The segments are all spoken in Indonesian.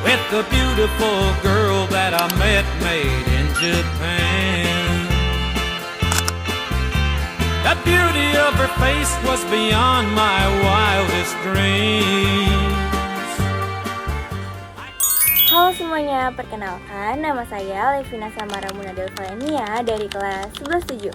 with the beautiful girl that I met made in Japan. The beauty of her face was beyond my wildest dreams. Halo semuanya, perkenalkan nama saya Levina Samara Munadel Valenia dari kelas 11-7.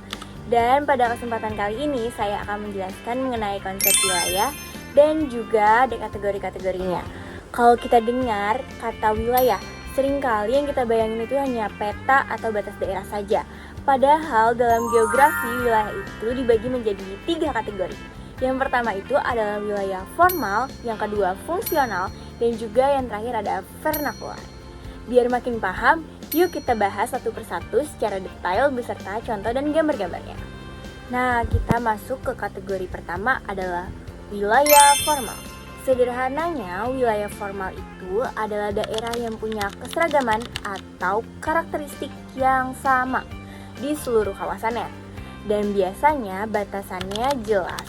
Dan pada kesempatan kali ini saya akan menjelaskan mengenai konsep wilayah dan juga ada kategori-kategorinya. Kalau kita dengar kata wilayah, seringkali yang kita bayangin itu hanya peta atau batas daerah saja. Padahal dalam geografi wilayah itu dibagi menjadi 3 kategori. Yang pertama itu adalah wilayah formal, yang kedua fungsional, dan juga yang terakhir ada vernakular. Biar makin paham, yuk kita bahas satu persatu secara detail beserta contoh dan gambar-gambarnya. Nah, kita masuk ke kategori pertama adalah wilayah formal. Sederhananya, wilayah formal itu adalah daerah yang punya keseragaman atau karakteristik yang sama di seluruh kawasannya, dan biasanya batasannya jelas.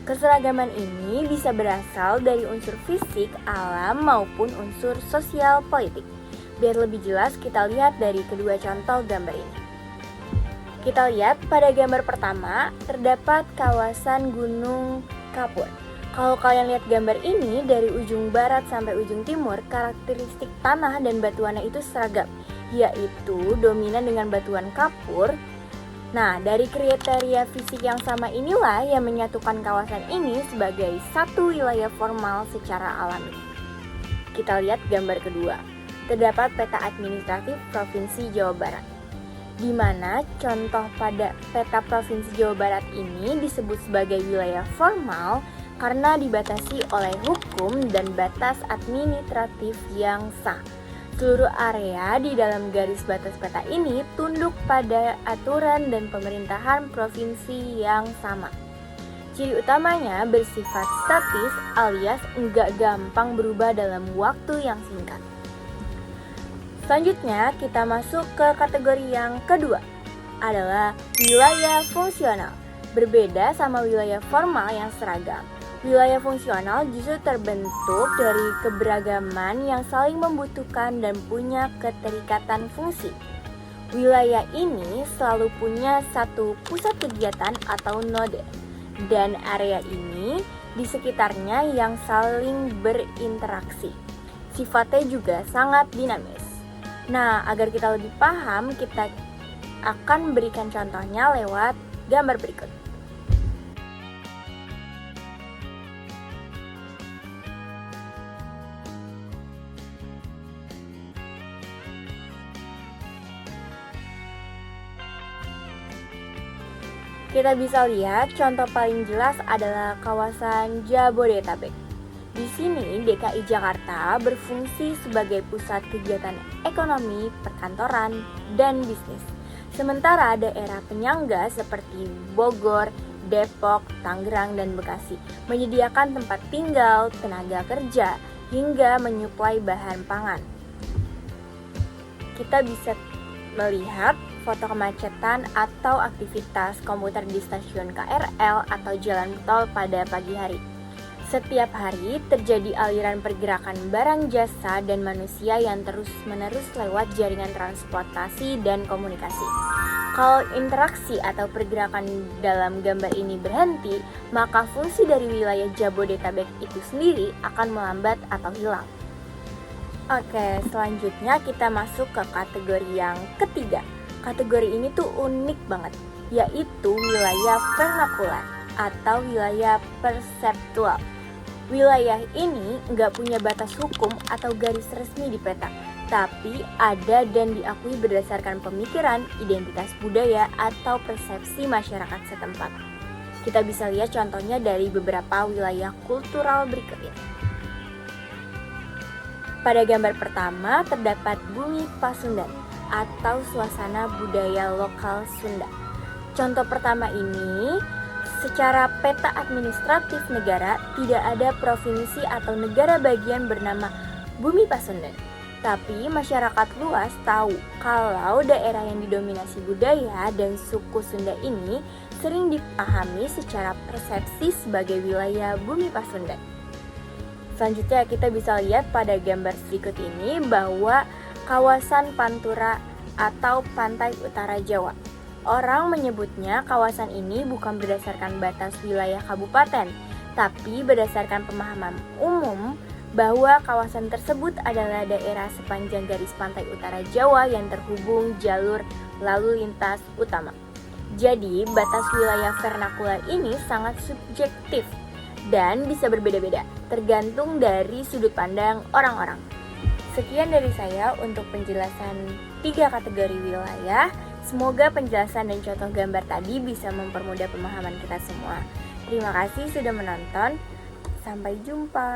Keseragaman ini bisa berasal dari unsur fisik, alam, maupun unsur sosial politik. Biar lebih jelas, kita lihat dari kedua contoh gambar ini. Kita lihat pada gambar pertama, terdapat kawasan Gunung Kapur. Kalau kalian lihat gambar ini, dari ujung barat sampai ujung timur, karakteristik tanah dan batuannya itu seragam, yaitu dominan dengan batuan kapur. Nah, dari kriteria fisik yang sama inilah yang menyatukan kawasan ini sebagai satu wilayah formal secara alami. Kita lihat gambar kedua. Terdapat peta administratif Provinsi Jawa Barat, di mana contoh pada peta Provinsi Jawa Barat ini disebut sebagai wilayah formal karena dibatasi oleh hukum dan batas administratif yang sah. Seluruh area di dalam garis batas peta ini tunduk pada aturan dan pemerintahan provinsi yang sama. Ciri utamanya bersifat statis alias enggak gampang berubah dalam waktu yang singkat. Selanjutnya kita masuk ke kategori yang kedua, adalah wilayah fungsional. Berbeda sama wilayah formal yang seragam. Wilayah fungsional justru terbentuk dari keberagaman yang saling membutuhkan dan punya keterikatan fungsi. Wilayah ini selalu punya satu pusat kegiatan atau node, dan area ini di sekitarnya yang saling berinteraksi. Sifatnya juga sangat dinamis. Nah, agar kita lebih paham, kita akan berikan contohnya lewat gambar berikut. Kita bisa lihat contoh paling jelas adalah kawasan Jabodetabek. Di sini DKI Jakarta berfungsi sebagai pusat kegiatan ekonomi, perkantoran, dan bisnis. Sementara daerah penyangga seperti Bogor, Depok, Tangerang, dan Bekasi menyediakan tempat tinggal, tenaga kerja, hingga menyuplai bahan pangan. Kita bisa melihat foto kemacetan atau aktivitas komuter di stasiun KRL atau jalan tol pada pagi hari. Setiap hari terjadi aliran pergerakan barang, jasa, dan manusia yang terus-menerus lewat jaringan transportasi dan komunikasi. Kalau interaksi atau pergerakan dalam gambar ini berhenti, maka fungsi dari wilayah Jabodetabek itu sendiri akan melambat atau hilang. Oke, selanjutnya kita masuk ke kategori yang ketiga. Kategori ini tuh unik banget, yaitu wilayah vernakular atau wilayah perseptual. Wilayah ini nggak punya batas hukum atau garis resmi di peta, tapi ada dan diakui berdasarkan pemikiran, identitas budaya, atau persepsi masyarakat setempat. Kita bisa lihat contohnya dari beberapa wilayah kultural berikut ini. Pada gambar pertama terdapat Bumi Pasundan atau suasana budaya lokal Sunda. Contoh pertama ini, secara peta administratif negara tidak ada provinsi atau negara bagian bernama Bumi Pasundan. Tapi masyarakat luas tahu kalau daerah yang didominasi budaya dan suku Sunda ini sering dipahami secara persepsi sebagai wilayah Bumi Pasundan. Selanjutnya kita bisa lihat pada gambar berikut ini bahwa kawasan Pantura atau Pantai Utara Jawa. Orang menyebutnya kawasan ini bukan berdasarkan batas wilayah kabupaten, tapi berdasarkan pemahaman umum bahwa kawasan tersebut adalah daerah sepanjang garis pantai utara Jawa yang terhubung jalur lalu lintas utama. Jadi, batas wilayah vernakular ini sangat subjektif dan bisa berbeda-beda, tergantung dari sudut pandang orang-orang. Sekian dari saya untuk penjelasan 3 kategori wilayah. Semoga penjelasan dan contoh gambar tadi bisa mempermudah pemahaman kita semua. Terima kasih sudah menonton. Sampai jumpa.